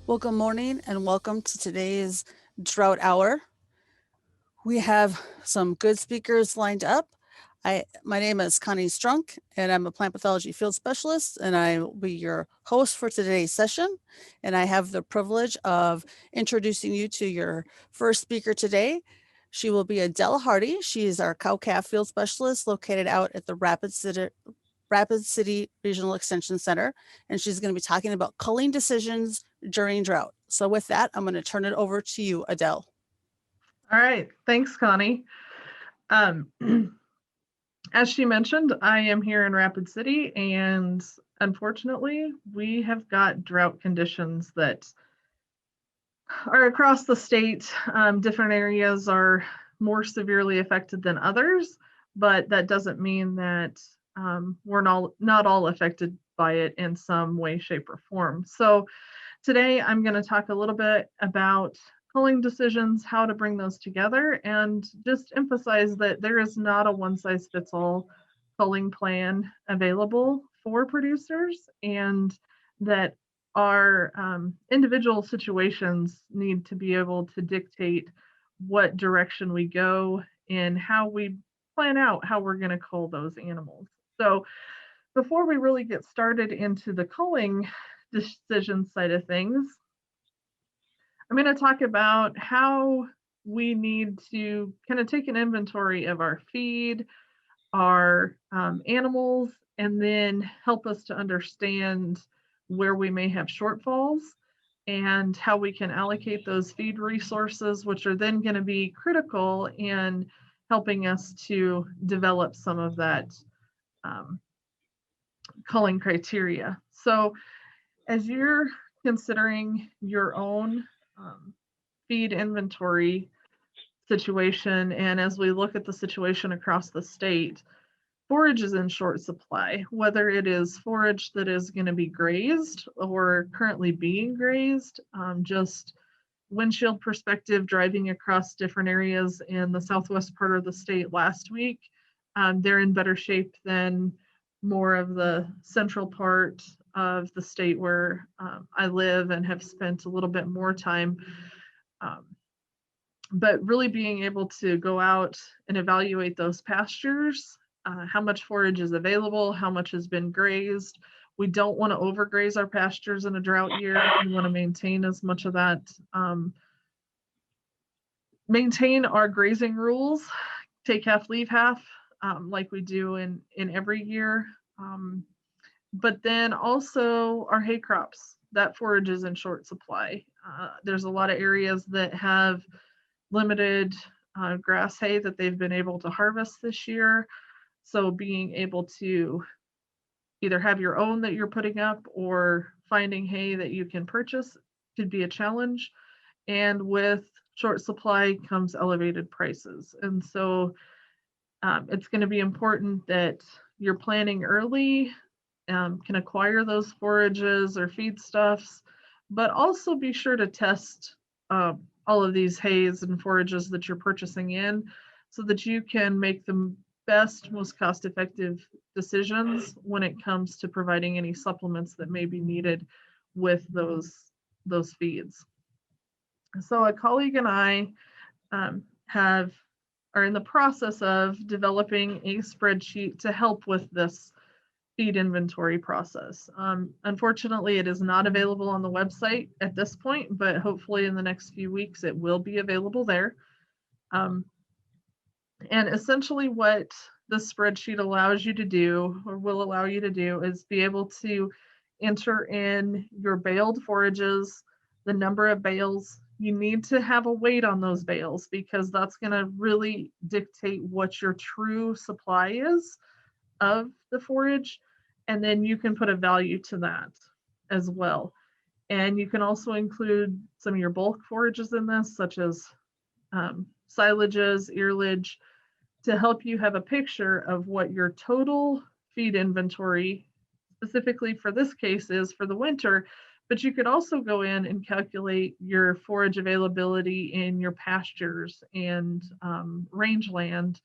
Well, good morning and welcome to today's Drought Hour. We have some good speakers lined up. My name is Connie Strunk, and I'm a plant pathology field specialist, and I will be your host for today's session. And I have the privilege of introducing you to your first speaker today. She will be Adele Harty. She is our cow-calf field specialist located out at the Rapid City Regional Extension Center, and she's going to be talking about culling decisions during drought. So with that, I'm going to turn it over to you, Adele. All right, thanks, Connie. As she mentioned, I am here in Rapid City, and unfortunately, we have got drought conditions that are across the state. Different areas are more severely affected than others, but that doesn't mean that we're not all affected by it in some way, shape, or form. So today I'm going to talk a little bit about culling decisions, how to bring those together, and just emphasize that there is not a one-size-fits-all culling plan available for producers, and that our individual situations need to be able to dictate what direction we go and how we plan out how we're going to cull those animals. So before we really get started into the culling decision side of things, I'm going to talk about how we need to kind of take an inventory of our feed, our animals, and then help us to understand where we may have shortfalls and how we can allocate those feed resources, which are then going to be critical in helping us to develop some of that culling criteria. So as you're considering your own feed inventory situation, and as we look at the situation across the state, forage is in short supply, whether it is forage that is going to be grazed or currently being grazed. Just windshield perspective, driving across different areas in the southwest part of the state last week, they're in better shape than more of the central part of the state where I live and have spent a little bit more time. But really being able to go out and evaluate those pastures, how much forage is available, how much has been grazed. We don't want to overgraze our pastures in a drought year. We want to maintain as much of that, maintain our grazing rules, take half, leave half, like we do in every year. But then also our hay crops, that forage is in short supply. There's a lot of areas that have limited grass hay that they've been able to harvest this year. So being able to either have your own that you're putting up or finding hay that you can purchase could be a challenge. And with short supply comes elevated prices. And so it's going to be important that you're planning early, can acquire those forages or feedstuffs, but also be sure to test all of these hays and forages that you're purchasing in so that you can make the best, most cost-effective decisions when it comes to providing any supplements that may be needed with those feeds. So a colleague and I are in the process of developing a spreadsheet to help with this feed inventory process. Unfortunately, it is not available on the website at this point, but hopefully in the next few weeks it will be available there. And essentially what this spreadsheet allows you to do, or will allow you to do, is be able to enter in your baled forages, the number of bales. You need to have a weight on those bales because that's going to really dictate what your true supply is of the forage, and then you can put a value to that as well. And you can also include some of your bulk forages in this, such as silages, earlage, to help you have a picture of what your total feed inventory, specifically for this case, is for the winter. But you could also go in and calculate your forage availability in your pastures and rangeland.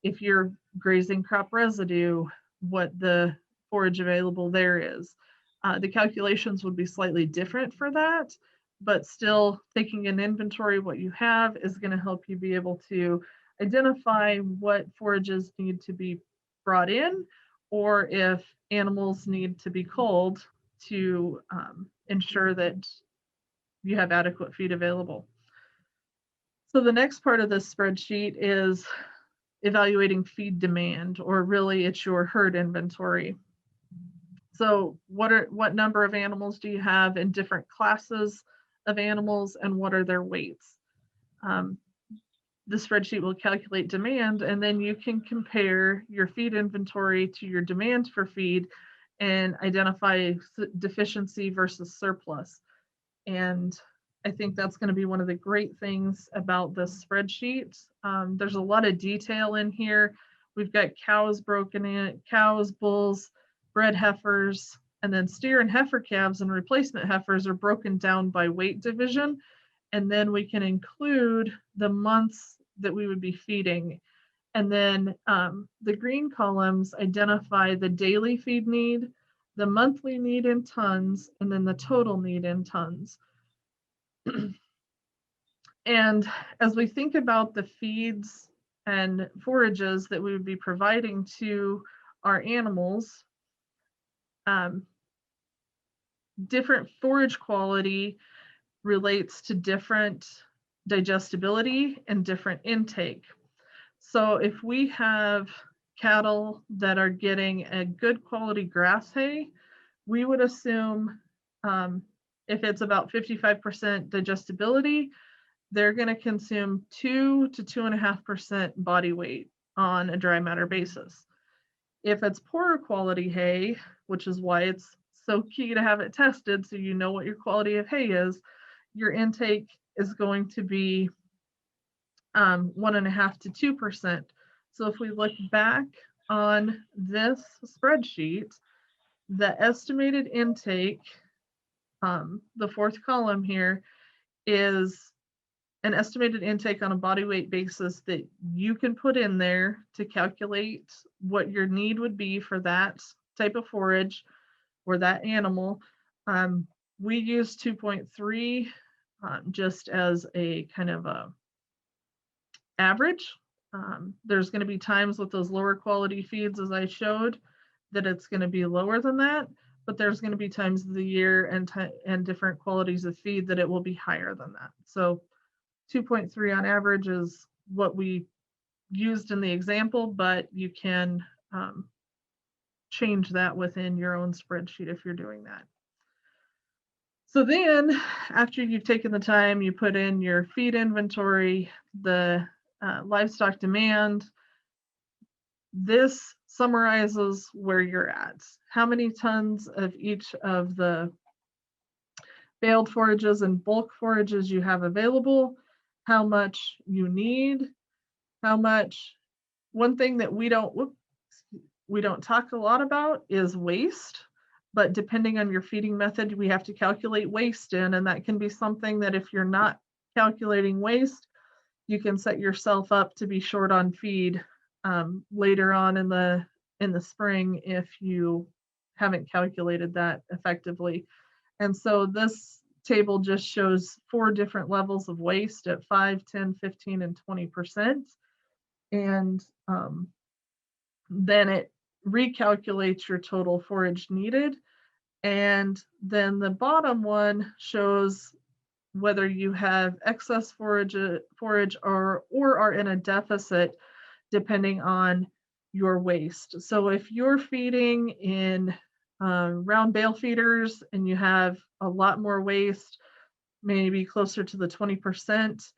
If you're grazing crop residue, what the forage available there is. The calculations would be slightly different for that, but still taking an inventory of what you have is going to help you be able to identify what forages need to be brought in, or if animals need to be culled to ensure that you have adequate feed available. So the next part of this spreadsheet is evaluating feed demand, or really it's your herd inventory. So what number of animals do you have in different classes of animals, and what are their weights? The spreadsheet will calculate demand, and then you can compare your feed inventory to your demand for feed and identify deficiency versus surplus. And I think that's going to be one of the great things about this spreadsheet. There's a lot of detail in here. We've got cows broken in, cows, bulls, bred heifers, and then steer and heifer calves and replacement heifers are broken down by weight division. And then we can include the months that we would be feeding. And then the green columns identify the daily feed need, the monthly need in tons, and then the total need in tons. And as we think about the feeds and forages that we would be providing to our animals, different forage quality relates to different digestibility and different intake. So if we have cattle that are getting a good quality grass hay, we would assume if it's about 55% digestibility, they're going to consume 2 to 2.5% body weight on a dry matter basis. If it's poorer quality hay, which is why it's so key to have it tested so you know what your quality of hay is, your intake is going to be 1.5 to 2%. So if we look back on this spreadsheet, the estimated intake, the fourth column here, is an estimated intake on a body weight basis that you can put in there to calculate what your need would be for that type of forage or that animal. We use 2.3 just as a kind of a average. There's going to be times with those lower quality feeds, as I showed, that it's going to be lower than that, but there's going to be times of the year and different qualities of feed that it will be higher than that. So 2.3 on average is what we used in the example, but you can change that within your own spreadsheet if you're doing that. So then after you've taken the time, you put in your feed inventory, the livestock demand. This summarizes where you're at. How many tons of each of the baled forages and bulk forages you have available, how much you need, how much. One thing that we don't talk a lot about is waste, but depending on your feeding method, we have to calculate waste in, and that can be something that if you're not calculating waste, you can set yourself up to be short on feed later on in the spring if you haven't calculated that effectively. And so this table just shows 4 different levels of waste at 5, 10, 15, and 20%. And then it recalculates your total forage needed. And then the bottom one shows whether you have excess forage or are in a deficit depending on your waste. So if you're feeding in round bale feeders and you have a lot more waste, maybe closer to the 20%,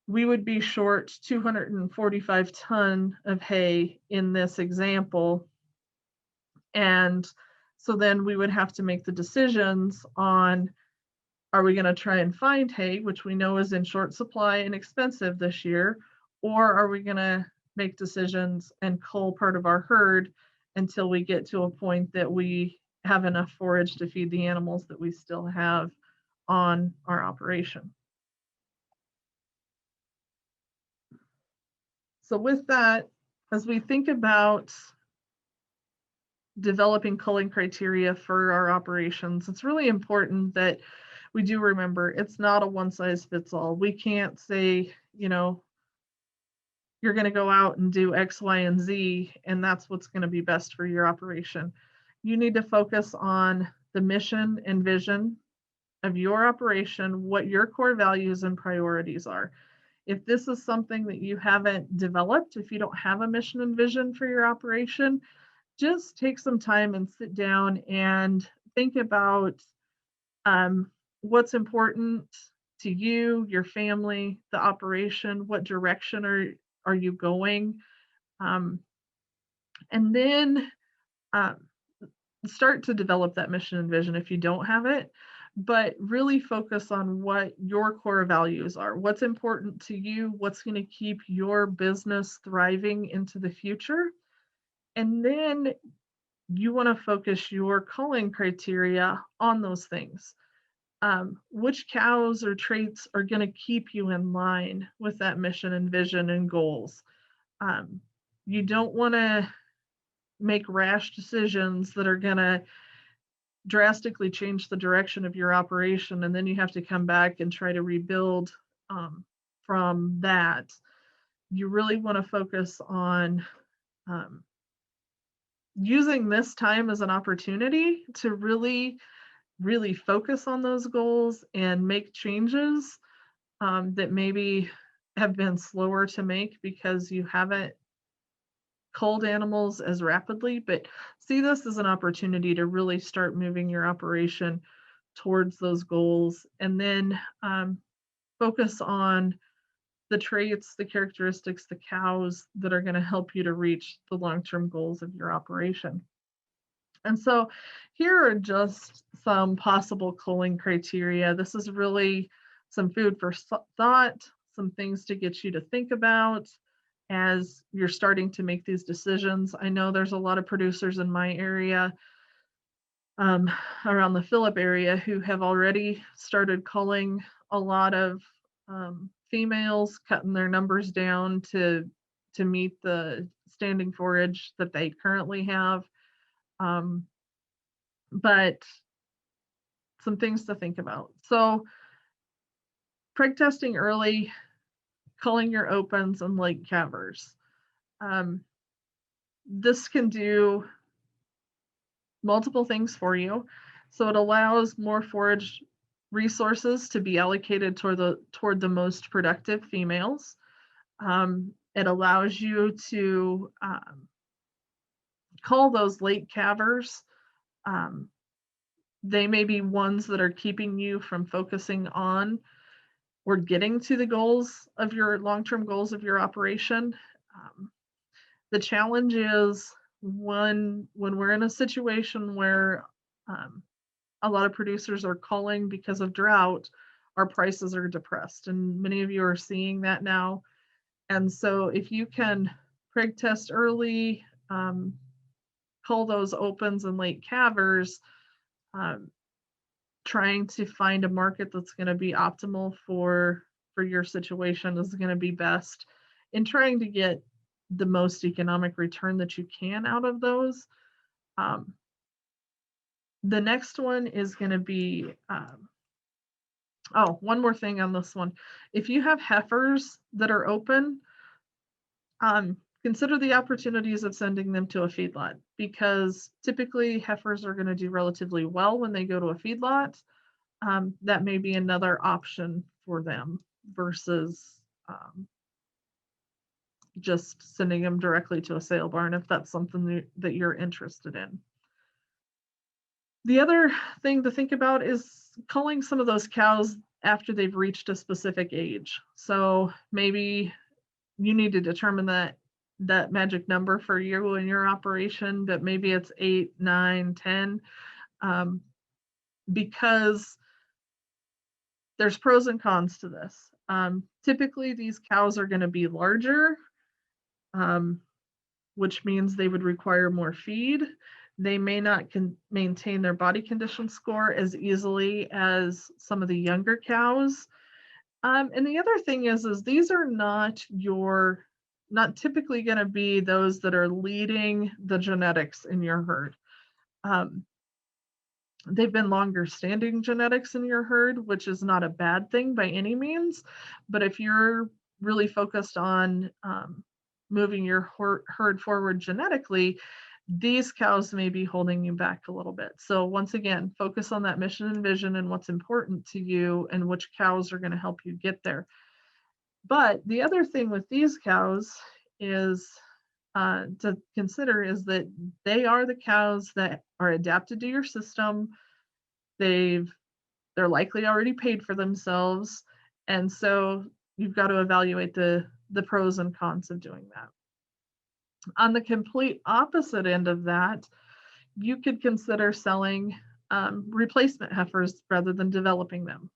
we would be short 245 ton of hay in this example. And so then we would have to make the decisions on, are we going to try and find hay, which we know is in short supply and expensive this year, or are we going to make decisions and cull part of our herd until we get to a point that we have enough forage to feed the animals that we still have on our operation. So with that, as we think about developing culling criteria for our operations, it's really important that we do remember it's not a one size fits all. We can't say, you're going to go out and do X, Y, and Z, and that's what's going to be best for your operation. You need to focus on the mission and vision of your operation, what your core values and priorities are. If this is something that you haven't developed, if you don't have a mission and vision for your operation, just take some time and sit down and think about what's important to you, your family, the operation, what direction are you going, and then start to develop that mission and vision if you don't have it, but really focus on what your core values are, what's important to you, what's going to keep your business thriving into the future. And then you want to focus your culling criteria on those things. Which cows or traits are going to keep you in line with that mission and vision and goals? You don't want to make rash decisions that are going to drastically change the direction of your operation, and then you have to come back and try to rebuild from that. You really want to focus on using this time as an opportunity to really focus on those goals and make changes that maybe have been slower to make because you haven't culled animals as rapidly, but see this as an opportunity to really start moving your operation towards those goals, and then focus on the traits, the characteristics, the cows that are going to help you to reach the long-term goals of your operation. And so here are just some possible culling criteria. This is really some food for thought, some things to get you to think about as you're starting to make these decisions. I know there's a lot of producers in my area, around the Phillip area, who have already started culling a lot of females, cutting their numbers down to meet the standing forage that they currently have. But some things to think about. So preg testing early, culling your opens and late calvers. This can do multiple things for you. So it allows more forage resources to be allocated toward the most productive females. It allows you to cull those late calvers. They may be ones that are keeping you from focusing on or getting to the goals of your long-term goals of your operation. The challenge is when we're in a situation where a lot of producers are culling because of drought, our prices are depressed, and many of you are seeing that now. And so if you can preg test early, cull those opens and late calvers, trying to find a market that's going to be optimal for your situation is going to be best, in trying to get the most economic return that you can out of those. The next one is going to be, one more thing on this one. If you have heifers that are open, consider the opportunities of sending them to a feedlot, because typically heifers are going to do relatively well when they go to a feedlot. That may be another option for them versus just sending them directly to a sale barn, if that's something that you're interested in. The other thing to think about is culling some of those cows after they've reached a specific age. So maybe you need to determine that magic number for you in your operation, but maybe it's 8, 9, 10, because there's pros and cons to this. Typically, these cows are going to be larger, which means they would require more feed. They may not maintain their body condition score as easily as some of the younger cows. And the other thing is these are not typically going to be those that are leading the genetics in your herd. They've been longer standing genetics in your herd, which is not a bad thing by any means. But if you're really focused on moving your herd forward genetically, these cows may be holding you back a little bit. So once again, focus on that mission and vision and what's important to you and which cows are going to help you get there. But the other thing with these cows is to consider is that they are the cows that are adapted to your system. They're likely already paid for themselves, and so you've got to evaluate the pros and cons of doing that. On the complete opposite end of that, you could consider selling replacement heifers rather than developing them.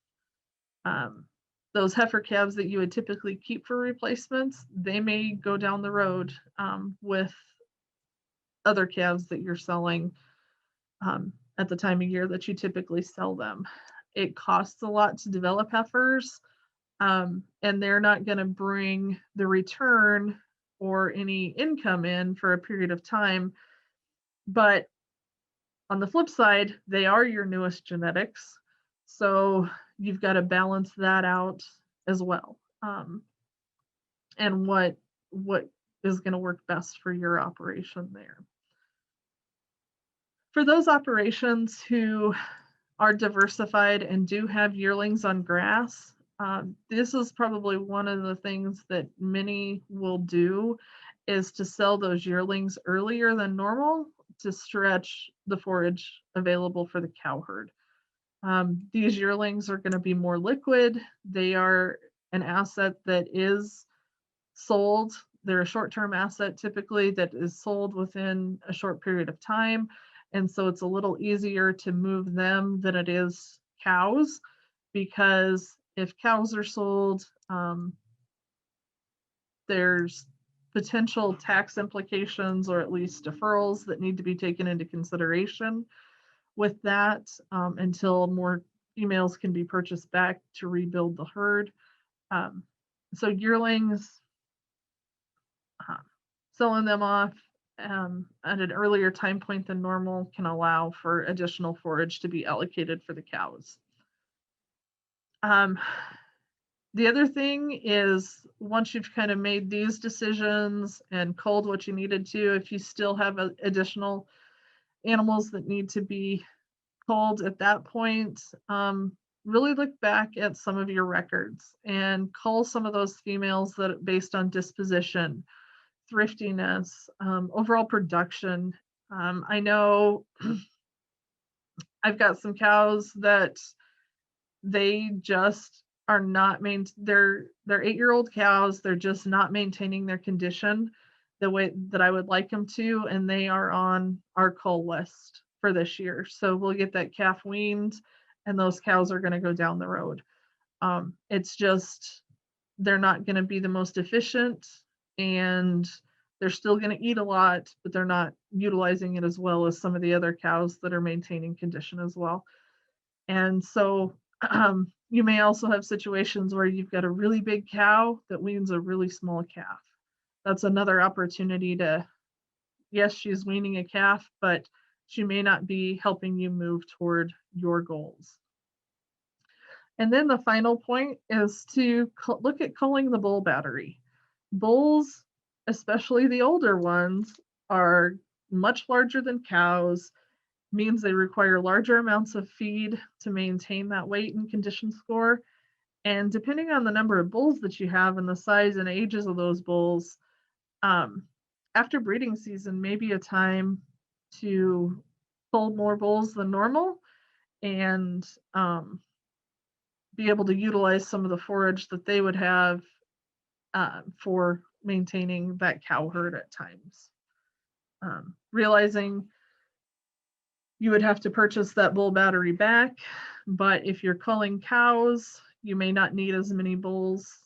Those heifer calves that you would typically keep for replacements, they may go down the road with other calves that you're selling at the time of year that you typically sell them. It costs a lot to develop heifers, and they're not going to bring the return or any income in for a period of time. But on the flip side, they are your newest genetics. So you've got to balance that out as well. And what is going to work best for your operation there. For those operations who are diversified and do have yearlings on grass, this is probably one of the things that many will do is to sell those yearlings earlier than normal to stretch the forage available for the cow herd. These yearlings are going to be more liquid. They are an asset that is sold. They're a short-term asset typically that is sold within a short period of time. And so it's a little easier to move them than it is cows, because if cows are sold, there's potential tax implications or at least deferrals that need to be taken into consideration with that until more females can be purchased back to rebuild the herd. So yearlings, selling them off at an earlier time point than normal can allow for additional forage to be allocated for the cows. The other thing is, once you've kind of made these decisions and culled what you needed to, if you still have additional animals that need to be culled at that point, really look back at some of your records and cull some of those females that based on disposition, thriftiness, overall production. I know I've got some cows that they just are not they're 8-year-old cows. They're just not maintaining their condition the way that I would like them to, and they are on our cull list for this year. So we'll get that calf weaned, and those cows are going to go down the road. It's just they're not going to be the most efficient, and they're still going to eat a lot, but they're not utilizing it as well as some of the other cows that are maintaining condition as well. And so you may also have situations where you've got a really big cow that weans a really small calf. That's another opportunity to, yes, she's weaning a calf, but she may not be helping you move toward your goals. And then the final point is to look at culling the bull battery. Bulls, especially the older ones, are much larger than cows, means they require larger amounts of feed to maintain that weight and condition score. And depending on the number of bulls that you have and the size and ages of those bulls, after breeding season may be a time to cull more bulls than normal and be able to utilize some of the forage that they would have for maintaining that cow herd at times. Realizing you would have to purchase that bull battery back, but if you're culling cows, you may not need as many bulls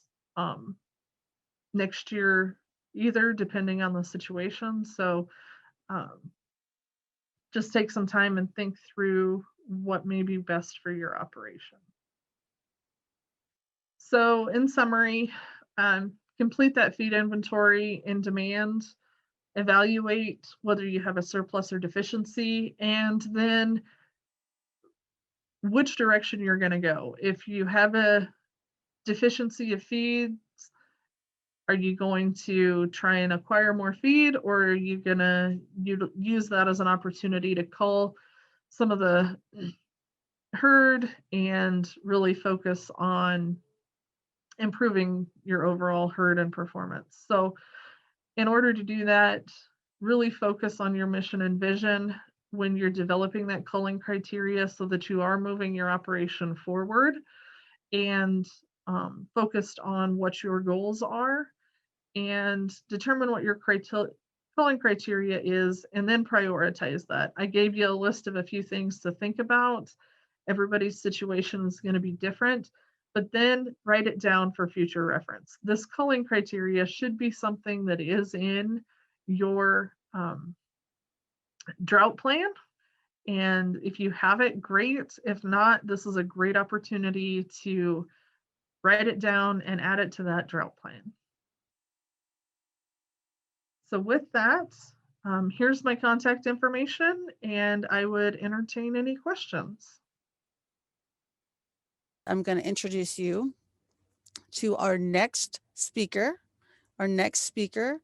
next year either, depending on the situation. So just take some time and think through what may be best for your operation. So in summary, complete that feed inventory in demand. evaluate whether you have a surplus or deficiency, and then which direction you're going to go. If you have a deficiency of feeds, are you going to try and acquire more feed, or are you going to use that as an opportunity to cull some of the herd and really focus on improving your overall herd and performance? So in order to do that, really focus on your mission and vision when you're developing that culling criteria so that you are moving your operation forward, and focused on what your goals are, and determine what your culling criteria is, and then prioritize that. I gave you a list of a few things to think about. Everybody's situation is going to be different, but then write it down for future reference. This culling criteria should be something that is in your drought plan. And if you have it, great. If not, this is a great opportunity to write it down and add it to that drought plan. So with that, here's my contact information, and I would entertain any questions. I'm going to introduce you to our next speaker. Our next speaker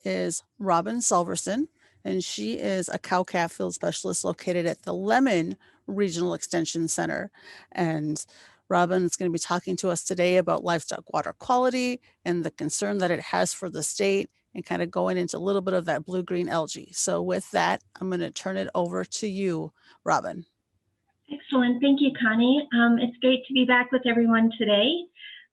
is Robin Salverson, and she is a cow-calf field specialist located at the Lemon Regional Extension Center. And Robin is going to be talking to us today about livestock water quality and the concern that it has for the state, and kind of going into a little bit of that blue-green algae. So with that, I'm going to turn it over to you, Robin. Excellent. Thank you, Connie. It's great to be back with everyone today.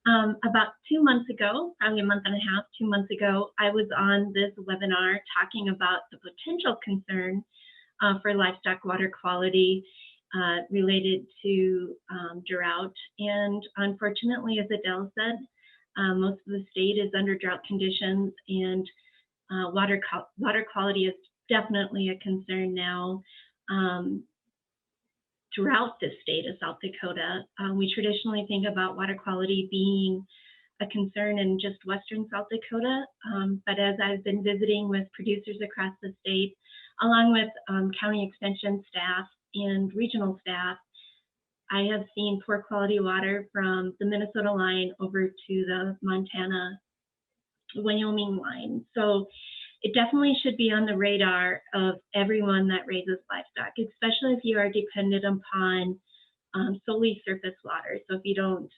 About 2 months ago, probably a month and a half, 2 months ago, I was on this webinar talking about the potential concern for livestock water quality related to drought. And unfortunately, as Adele said, most of the state is under drought conditions, and water quality is definitely a concern now. Throughout the state of South Dakota, we traditionally think about water quality being a concern in just western South Dakota, but as I've been visiting with producers across the state, along with county extension staff and regional staff, I have seen poor quality water from the Minnesota line over to the Montana-Wyoming line. So it definitely should be on the radar of everyone that raises livestock, especially if you are dependent upon solely surface water. So if you don't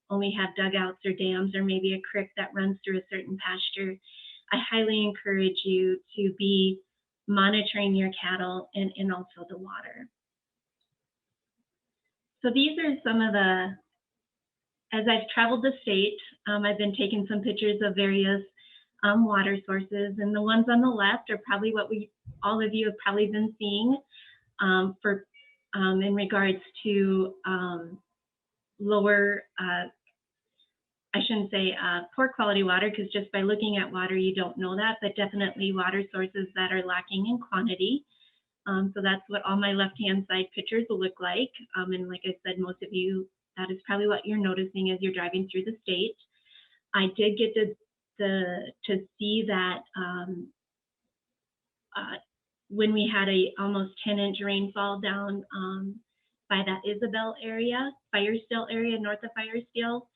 only have dugouts or dams, or maybe a creek that runs through a certain pasture, I highly encourage you to be monitoring your cattle and also the water. So these are some of the, as I've traveled the state, I've been taking some pictures of various water sources, and the ones on the left are probably what all of you have probably been seeing in regards to lower, I shouldn't say poor quality water, because just by looking at water you don't know that, but definitely water sources that are lacking in quantity. So that's what all my left-hand side pictures will look like. And like I said, most of you, that is probably what you're noticing as you're driving through the state. I did get to see that when we had a almost 10-inch rainfall down by that Isabel area, Firesteel area, north of Firesteel,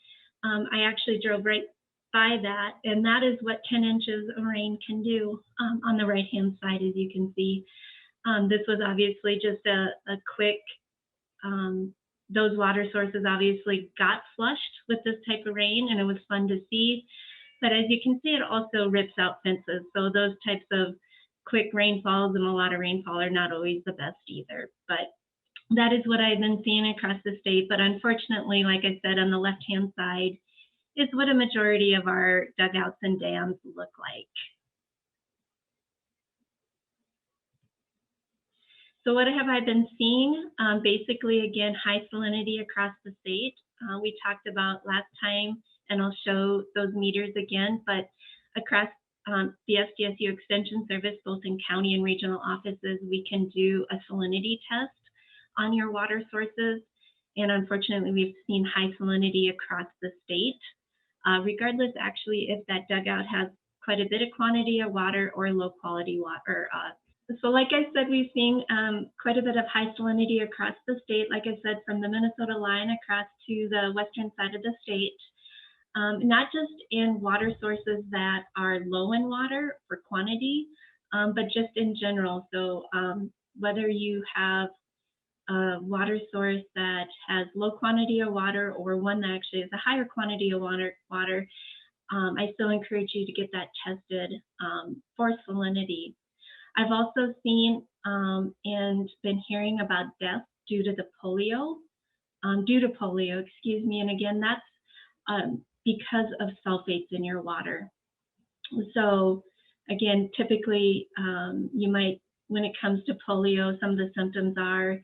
I actually drove right by that, and that is what 10 inches of rain can do on the right-hand side, as you can see. This was obviously just a quick, those water sources obviously got flushed with this type of rain, and it was fun to see. But as you can see, it also rips out fences. So those types of quick rainfalls and a lot of rainfall are not always the best either. But that is what I've been seeing across the state. But unfortunately, like I said, on the left-hand side is what a majority of our dugouts and dams look like. So what have I been seeing? Basically, again, high salinity across the state. We talked about last time, and I'll show those meters again, but across the SDSU Extension Service, both in county and regional offices, we can do a salinity test on your water sources. And unfortunately, we've seen high salinity across the state, regardless actually if that dugout has quite a bit of quantity of water or low quality water. So like I said, we've seen quite a bit of high salinity across the state, like I said, from the Minnesota line across to the western side of the state. Not just in water sources that are low in water for quantity, but just in general. So whether you have a water source that has low quantity of water or one that actually has a higher quantity of water, I still encourage you to get that tested for salinity. I've also seen and been hearing about death due to polio, excuse me. And again, that's because of sulfates in your water. So again, typically you might, when it comes to polio, some of the symptoms are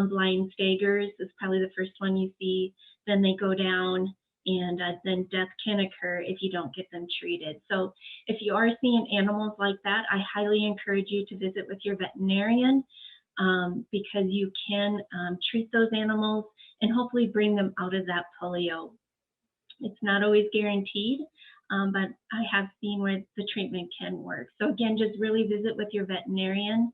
blind staggers is probably the first one you see. Then they go down, and then death can occur if you don't get them treated. So if you are seeing animals like that, I highly encourage you to visit with your veterinarian because you can treat those animals and hopefully bring them out of that polio. It's not always guaranteed, but I have seen where the treatment can work. So again, just really visit with your veterinarian.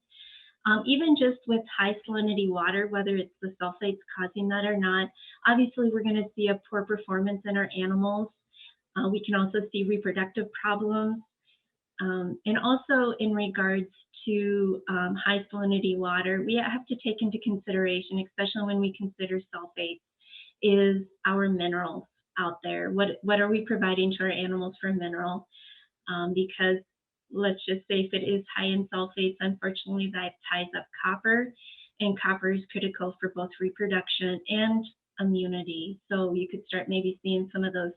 Even just with high salinity water, whether it's the sulfates causing that or not, obviously we're going to see a poor performance in our animals. We can also see reproductive problems. And also in regards to high salinity water, we have to take into consideration, especially when we consider sulfates, is our minerals out there. What are we providing to our animals for mineral? Because let's just say if it is high in sulfates, unfortunately that ties up copper, and copper is critical for both reproduction and immunity. So you could start maybe seeing some of those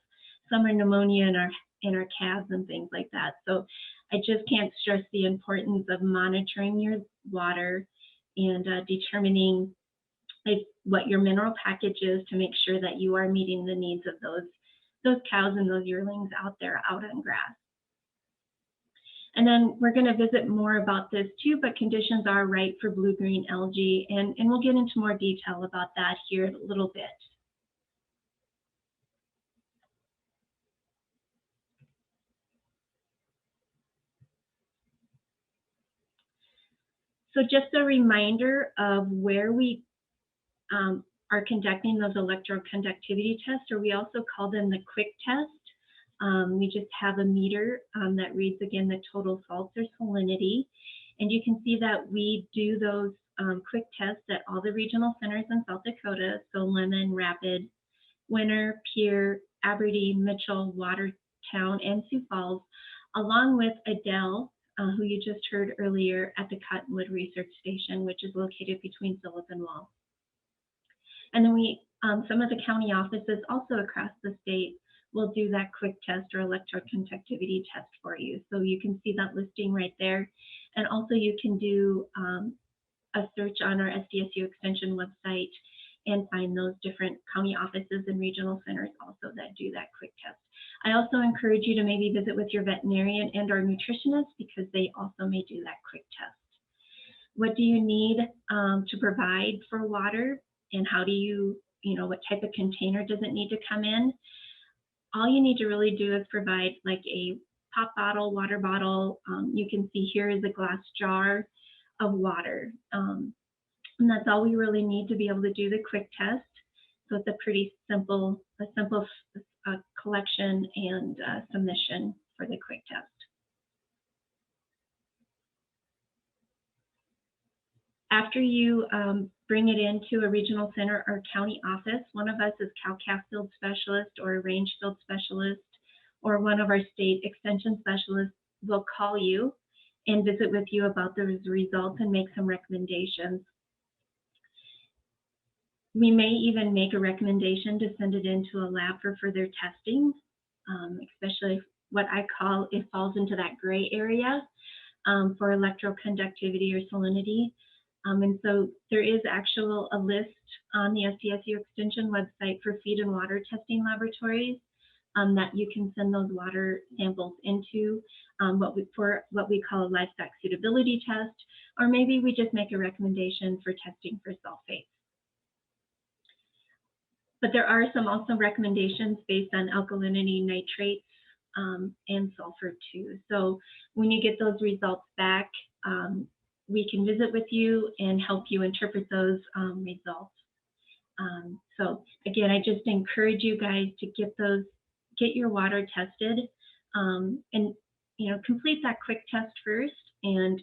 summer pneumonia in our calves and things like that. So I just can't stress the importance of monitoring your water and determining what your mineral package is to make sure that you are meeting the needs of those cows and those yearlings out there out on grass. And then we're going to visit more about this too, but conditions are right for blue-green algae, and we'll get into more detail about that here in a little bit. So just a reminder of where we are conducting those electroconductivity tests, or we also call them the quick test. We just have a meter that reads, again, the total salts or salinity. And you can see that we do those quick tests at all the regional centers in South Dakota. So Lemon, Rapid, Winter, Pierre, Aberdeen, Mitchell, Watertown, and Sioux Falls, along with Adele, who you just heard earlier at the Cottonwood Research Station, which is located between Phillip and Wall. And then we, some of the county offices also across the state will do that quick test or electroconductivity test for you. So you can see that listing right there. And also you can do a search on our SDSU Extension website and find those different county offices and regional centers also that do that quick test. I also encourage you to maybe visit with your veterinarian and our nutritionist because they also may do that quick test. What do you need to provide for water, and how do you what type of container does it need to come in? All you need to really do is provide like a pop bottle, water bottle. You can see here is a glass jar of water. And that's all we really need to be able to do the quick test. So it's a pretty simple, collection and submission for the quick test. After you bring it into a regional center or county office, one of us is cow-calf field specialist or a range field specialist, or one of our state extension specialists will call you and visit with you about those results and make some recommendations. We may even make a recommendation to send it into a lab for further testing, especially what I call it falls into that gray area for electroconductivity or salinity. And so there is a list on the SDSU Extension website for feed and water testing laboratories that you can send those water samples into what we call a livestock suitability test, or maybe we just make a recommendation for testing for sulfates. But there are also recommendations based on alkalinity, nitrates, and sulfur too. So when you get those results back, we can visit with you and help you interpret those results. So again, I just encourage you guys to get your water tested, and complete that quick test first. And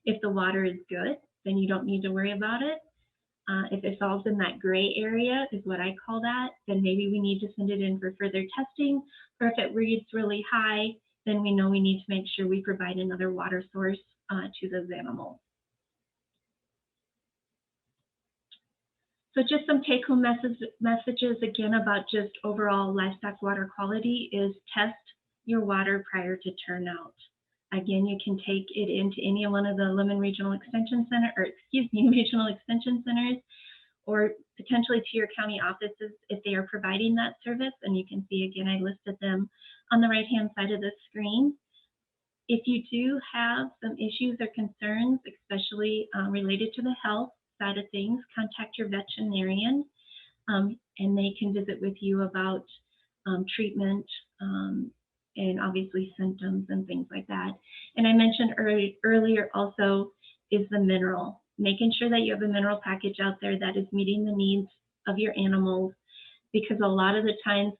if the water is good, then you don't need to worry about it. If it falls in that gray area, is what I call that, then maybe we need to send it in for further testing. Or if it reads really high, then we know we need to make sure we provide another water source to those animals. So just some take-home messages again about just overall livestock water quality is test your water prior to turnout. Again, you can take it into any one of the Lemon Regional Extension Center, Regional Extension Centers, or potentially to your county offices if they are providing that service. And you can see, again, I listed them on the right-hand side of the screen. If you do have some issues or concerns, especially related to the health side of things, contact your veterinarian, and they can visit with you about treatment, and obviously symptoms and things like that. And I mentioned earlier also is the mineral, making sure that you have a mineral package out there that is meeting the needs of your animals, because a lot of the times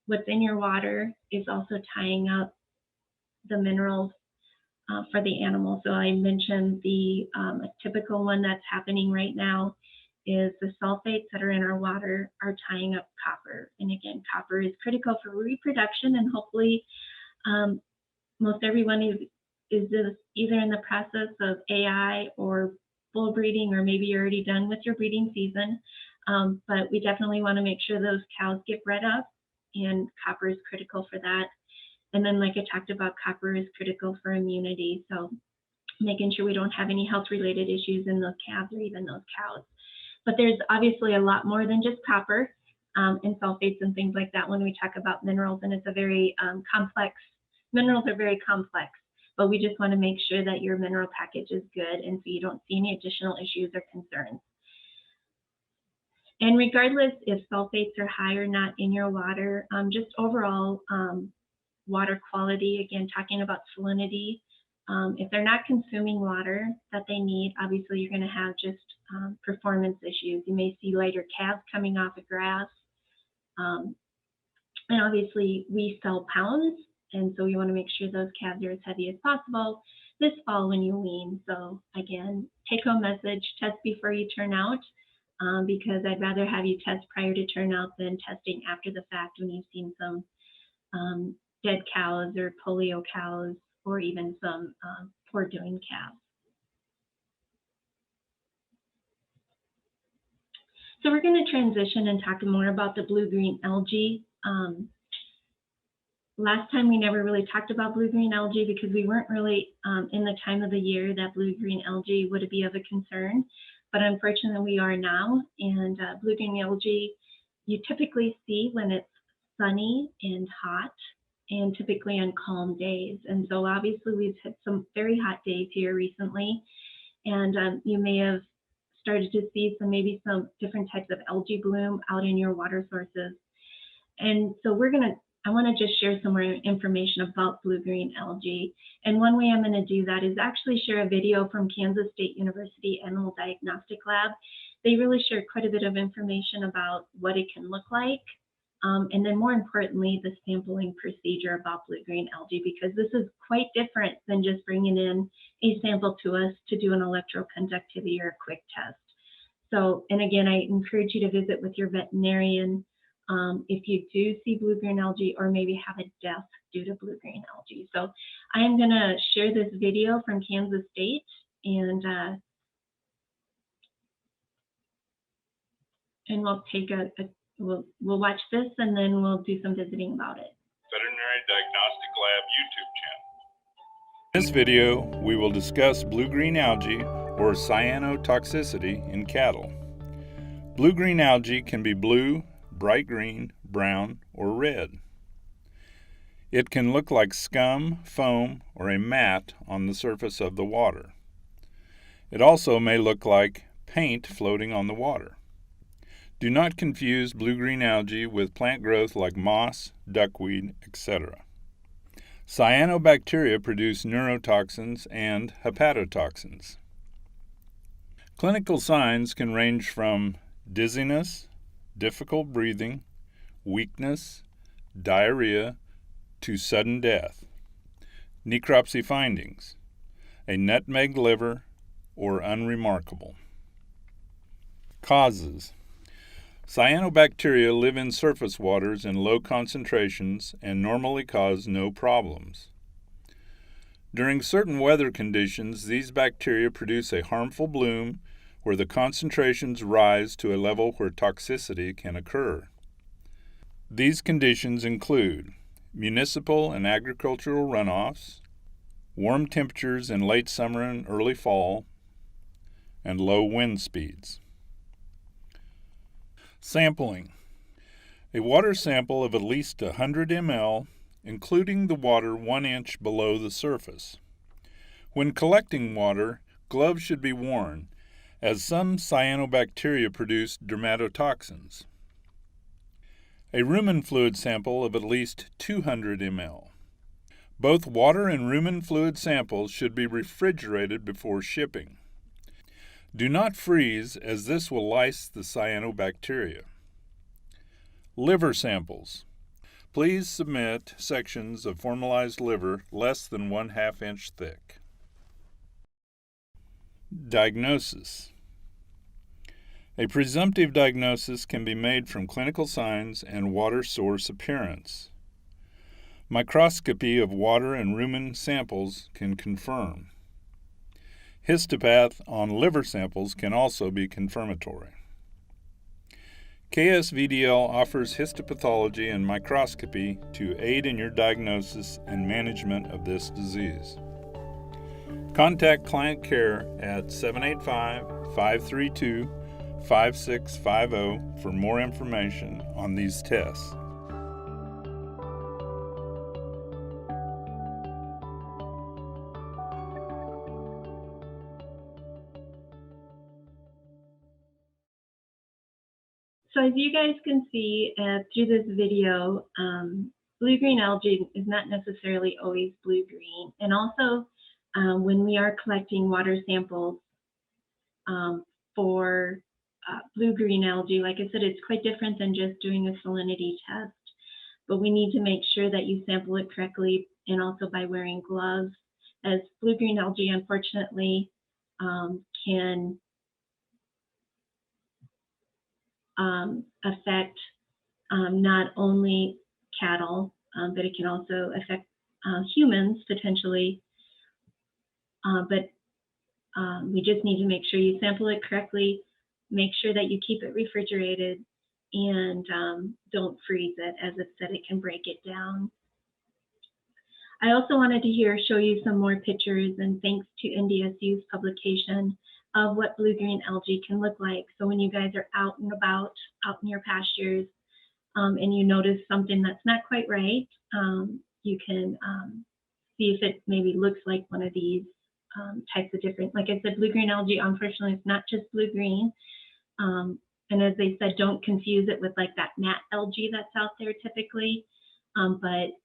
what's in your water is also tying up the minerals for the animal. So I mentioned a typical one that's happening right now is the sulfates that are in our water are tying up copper. And again, copper is critical for reproduction, and hopefully most everyone is either in the process of AI or bull breeding, or maybe you're already done with your breeding season. But we definitely want to make sure those cows get bred up, and copper is critical for that. And then, like I talked about, copper is critical for immunity. So making sure we don't have any health-related issues in those calves or even those cows. But there's obviously a lot more than just copper and sulfates and things like that when we talk about minerals, and it's a very complex, minerals are very complex, but we just want to make sure that your mineral package is good and so you don't see any additional issues or concerns. And regardless if sulfates are high or not in your water, just overall water quality, again, talking about salinity, if they're not consuming water that they need, obviously you're going to have just performance issues. You may see lighter calves coming off of grass. And obviously we sell pounds, and so you want to make sure those calves are as heavy as possible this fall when you wean. So again, take home message, test before you turn out, because I'd rather have you test prior to turnout than testing after the fact when you've seen some dead cows or polio cows, or even some poor doing calves. So we're going to transition and talk more about the blue-green algae. Last time we never really talked about blue-green algae because we weren't really in the time of the year that blue-green algae would be of a concern, but unfortunately we are now. And blue-green algae you typically see when it's sunny and hot, and typically on calm days. And so obviously we've had some very hot days here recently, and you may have started to see maybe some different types of algae bloom out in your water sources. And so I want to just share some more information about blue-green algae. And one way I'm going to do that is actually share a video from Kansas State University Animal Diagnostic Lab. They really shared quite a bit of information about what it can look like. And then more importantly, the sampling procedure about blue-green algae, because this is quite different than just bringing in a sample to us to do an electroconductivity or a quick test. So, and again, I encourage you to visit with your veterinarian if you do see blue-green algae or maybe have a death due to blue-green algae. So I am going to share this video from Kansas State, and we'll take we'll watch this, and then we'll do some visiting about it. Veterinary Diagnostic Lab YouTube channel. In this video, we will discuss blue-green algae or cyanotoxicity in cattle. Blue-green algae can be blue, bright green, brown, or red. It can look like scum, foam, or a mat on the surface of the water. It also may look like paint floating on the water. Do not confuse blue-green algae with plant growth like moss, duckweed, etc. Cyanobacteria produce neurotoxins and hepatotoxins. Clinical signs can range from dizziness, difficult breathing, weakness, diarrhea, to sudden death. Necropsy findings: a nutmeg liver or unremarkable. Causes: cyanobacteria live in surface waters in low concentrations and normally cause no problems. During certain weather conditions, these bacteria produce a harmful bloom where the concentrations rise to a level where toxicity can occur. These conditions include municipal and agricultural runoffs, warm temperatures in late summer and early fall, and low wind speeds. Sampling: a water sample of at least 100 ml, including the water 1 inch below the surface. When collecting water, gloves should be worn, as some cyanobacteria produce dermatotoxins. A rumen fluid sample of at least 200 ml. Both water and rumen fluid samples should be refrigerated before shipping. Do not freeze, as this will lyse the cyanobacteria. Liver samples: please submit sections of formalized liver less than 1/2 inch thick. Diagnosis: a presumptive diagnosis can be made from clinical signs and water source appearance. Microscopy of water and rumen samples can confirm. Histopath on liver samples can also be confirmatory. KSVDL offers histopathology and microscopy to aid in your diagnosis and management of this disease. Contact client care at 785-532-5650 for more information on these tests. So as you guys can see through this video, blue-green algae is not necessarily always blue-green. And also, when we are collecting water samples for blue-green algae, like I said, it's quite different than just doing a salinity test. But we need to make sure that you sample it correctly, and also by wearing gloves, as blue-green algae, unfortunately, can affect not only cattle, but it can also affect humans potentially. But we just need to make sure you sample it correctly, make sure that you keep it refrigerated, and don't freeze it. As it said, it can break it down. I also wanted to show you some more pictures, and thanks to NDSU's publication of what blue-green algae can look like. So when you guys are out and about, out in your pastures, and you notice something that's not quite right, you can see if it maybe looks like one of these types of different, like I said, blue-green algae, unfortunately, it's not just blue-green. And as they said, don't confuse it with like that mat algae that's out there typically. But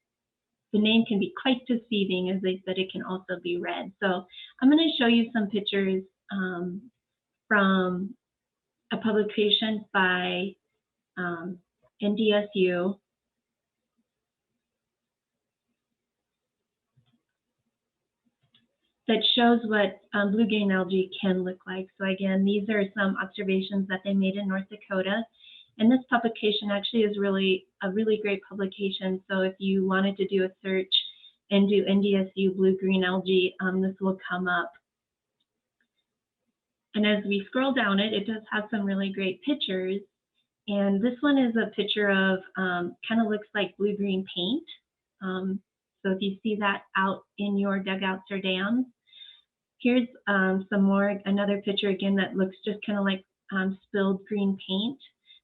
the name can be quite deceiving. As they said, it can also be red. So I'm going to show you some pictures from a publication by NDSU. That shows what blue-green algae can look like. So again, these are some observations that they made in North Dakota. And this publication actually is really a really great publication. So if you wanted to do a search and do NDSU blue-green algae, this will come up. And as we scroll down it, it does have some really great pictures. And this one is a picture of, kind of looks like blue-green paint. So if you see that out in your dugouts or dams, here's another picture again that looks just kind of like spilled green paint.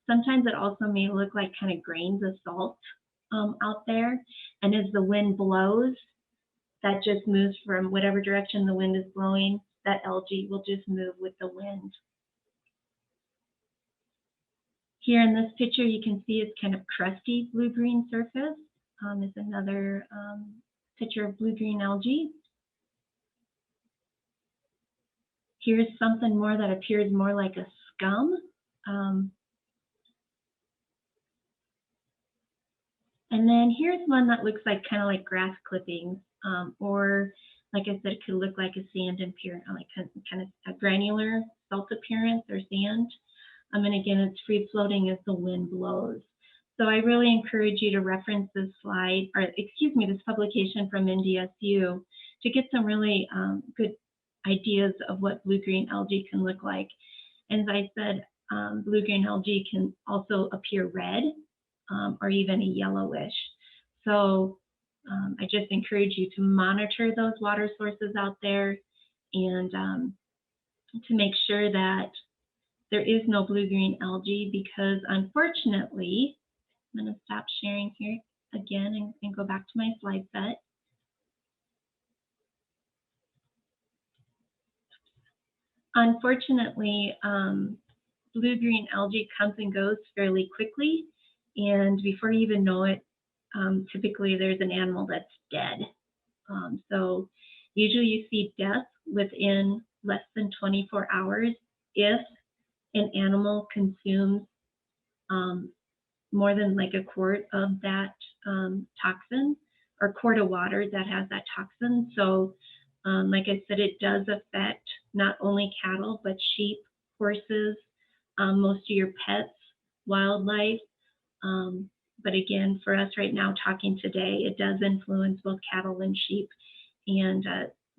Sometimes it also may look like kind of grains of salt out there. And as the wind blows, that just moves from whatever direction the wind is blowing, that algae will just move with the wind. Here in this picture, you can see it's kind of crusty blue-green surface. Is another picture of blue-green algae. Here's something more that appears more like a scum. And then here's one that looks like kind of like grass clippings, or like I said, it could look like a sand appearance, like kind of a granular salt appearance or sand. And again, it's free floating as the wind blows. So I really encourage you to reference this slide, or excuse me, this publication from NDSU to get some really good ideas of what blue-green algae can look like. And as I said, blue-green algae can also appear red or even a yellowish. So I just encourage you to monitor those water sources out there and to make sure that there is no blue-green algae, because unfortunately, I'm going to stop sharing here again and go back to my slide set. Unfortunately, blue-green algae comes and goes fairly quickly, and before you even know it, typically there's an animal that's dead. So usually you see death within less than 24 hours if an animal consumes more than like a quart of that toxin, or quart of water that has that toxin. So like I said, it does affect not only cattle, but sheep, horses, most of your pets, wildlife. But again, for us right now talking today, it does influence both cattle and sheep. And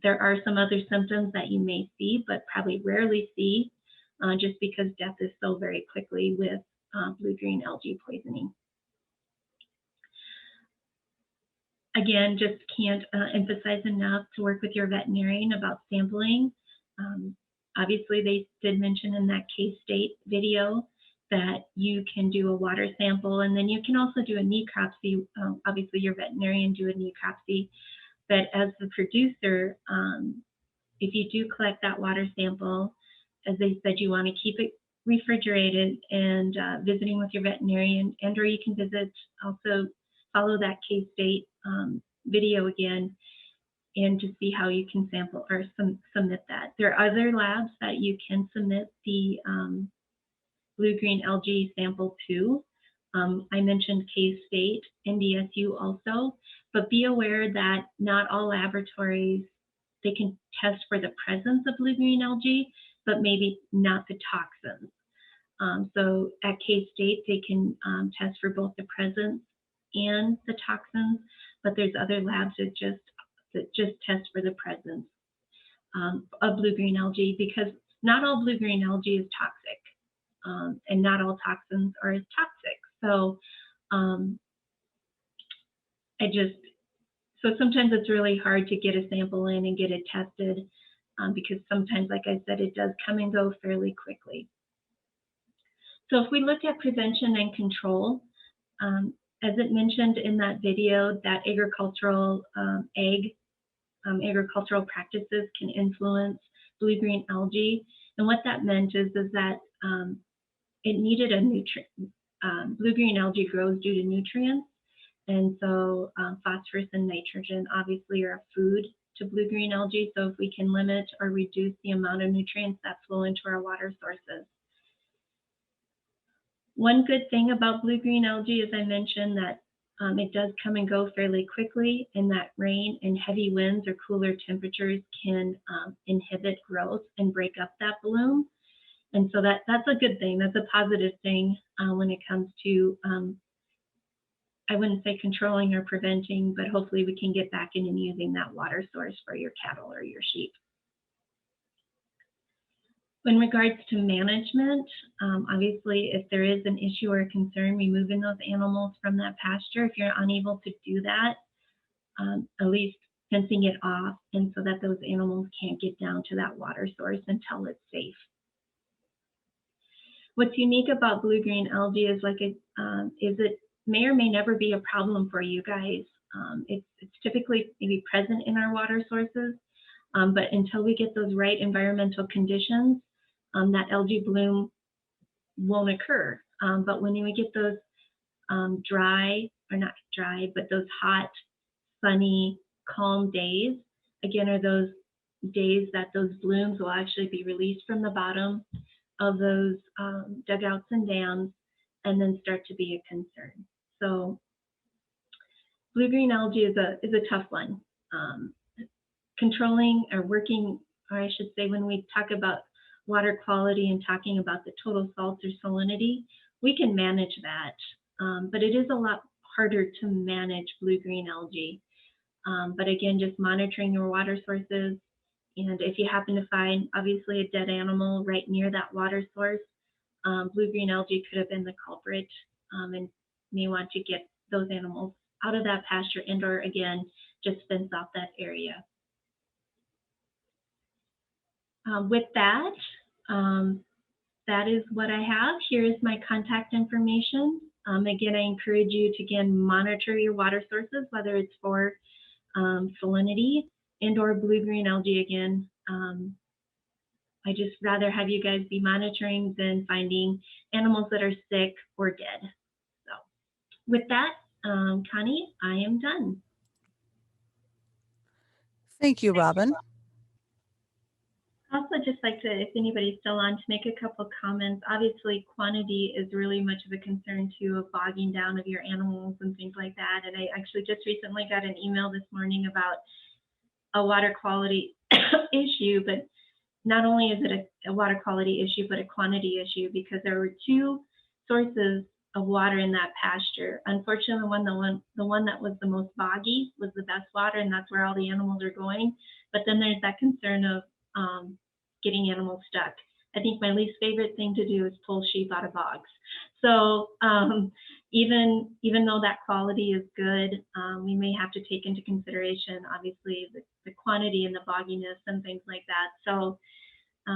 there are some other symptoms that you may see, but probably rarely see, just because death is so very quickly with blue-green algae poisoning. Again, just can't emphasize enough to work with your veterinarian about sampling. Obviously, they did mention in that K-State video that you can do a water sample, and then you can also do a necropsy. Obviously, your veterinarian do a necropsy, but as the producer, if you do collect that water sample, as they said, you want to keep it refrigerated and visiting with your veterinarian, and or you can visit, also follow that K-State video again, and to see how you can sample or submit that. There are other labs that you can submit the blue-green algae sample to. I mentioned K-State, NDSU also, but be aware that not all laboratories, they can test for the presence of blue-green algae, but maybe not the toxins. So at K-State, they can test for both the presence and the toxins, but there's other labs that just test for the presence of blue-green algae, because not all blue-green algae is toxic, and not all toxins are as toxic. So so sometimes it's really hard to get a sample in and get it tested, because sometimes, like I said, it does come and go fairly quickly. So if we look at prevention and control, as it mentioned in that video, that agricultural agricultural practices can influence blue-green algae. And what that meant is that it needed a nutrient. Blue-green algae grows due to nutrients. And so phosphorus and nitrogen obviously are a food to blue-green algae. So if we can limit or reduce the amount of nutrients that flow into our water sources. One good thing about blue-green algae, as I mentioned, that it does come and go fairly quickly, and that rain and heavy winds or cooler temperatures can inhibit growth and break up that bloom. And so that's a good thing. That's a positive thing when it comes to, I wouldn't say controlling or preventing, but hopefully we can get back in and using that water source for your cattle or your sheep. In regards to management, obviously, if there is an issue or a concern, removing those animals from that pasture, if you're unable to do that, at least fencing it off, and so that those animals can't get down to that water source until it's safe. What's unique about blue-green algae is it may or may never be a problem for you guys. It's typically maybe present in our water sources, but until we get those right environmental conditions, that algae bloom won't occur. But when we get those dry, or not dry, but those hot, sunny, calm days, again, are those days that those blooms will actually be released from the bottom of those dugouts and dams, and then start to be a concern. So blue-green algae is a tough one. Controlling or working, or I should say, when we talk about water quality and talking about the total salts or salinity, we can manage that, but it is a lot harder to manage blue-green algae. But again, just monitoring your water sources, and if you happen to find obviously a dead animal right near that water source, blue-green algae could have been the culprit, and may want to get those animals out of that pasture, and or again, just fence off that area. With that, that is what I have. Here is my contact information. Again, I encourage you to, again, monitor your water sources, whether it's for salinity and or blue-green algae. Again, I just rather have you guys be monitoring than finding animals that are sick or dead. So with that, Connie, I am done. Thank you, Robin. Also, just like to, if anybody's still on, to make a couple of comments. Obviously, quantity is really much of a concern too, of bogging down of your animals and things like that. And I actually just recently got an email this morning about a water quality issue, but not only is it a water quality issue, but a quantity issue, because there were two sources of water in that pasture. Unfortunately, the one that was the most boggy was the best water, and that's where all the animals are going. But then there's that concern of getting animals stuck. I think my least favorite thing to do is pull sheep out of bogs. So even though that quality is good, we may have to take into consideration, obviously, the quantity and the bogginess and things like that. So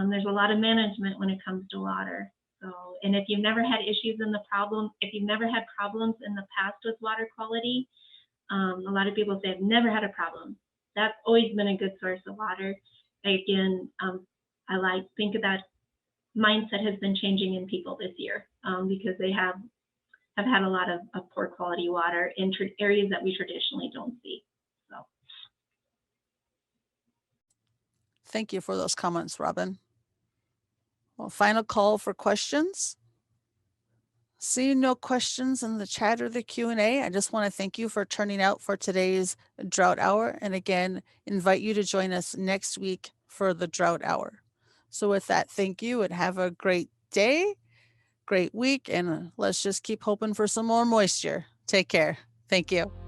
there's a lot of management when it comes to water. So, and if you've never had issues in if you've never had problems in the past with water quality, a lot of people say, I've never had a problem. That's always been a good source of water. Again, I think that mindset has been changing in people this year, because they have had a lot of poor quality water in areas that we traditionally don't see. So, Thank you for those comments, Robin. Well, final call for questions. Seeing no questions in the chat or the Q&A, I just want to thank you for turning out for today's Drought Hour, and again, invite you to join us next week for the Drought Hour. So with that, thank you and have a great day, great week, and let's just keep hoping for some more moisture. Take care. Thank you.